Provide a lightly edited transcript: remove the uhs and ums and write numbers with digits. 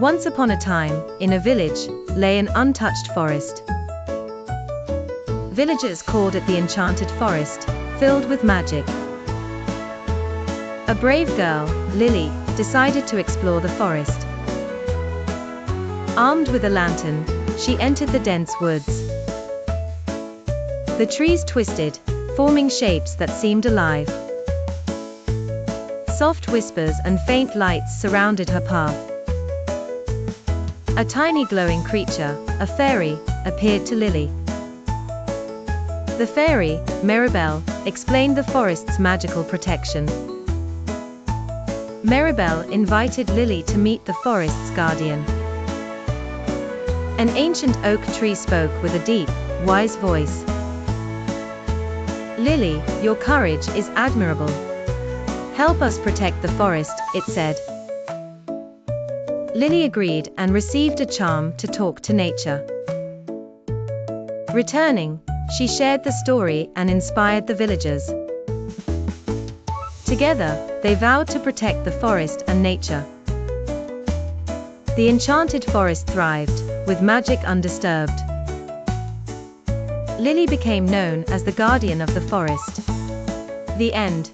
Once upon a time, in a village, lay an untouched forest. Villagers called it the Enchanted Forest, filled with magic. A brave girl, Lily, decided to explore the forest. Armed with a lantern, she entered the dense woods. The trees twisted, forming shapes that seemed alive. Soft whispers and faint lights surrounded her path. A tiny glowing creature, a fairy, appeared to Lily. The fairy, Mirabelle, explained the forest's magical protection. Mirabelle invited Lily to meet the forest's guardian. An ancient oak tree spoke with a deep, wise voice. "Lily, your courage is admirable. Help us protect the forest," it said. Lily agreed and received a charm to talk to nature. Returning, she shared the story and inspired the villagers. Together, they vowed to protect the forest and nature. The enchanted forest thrived, with magic undisturbed. Lily became known as the guardian of the forest. The end.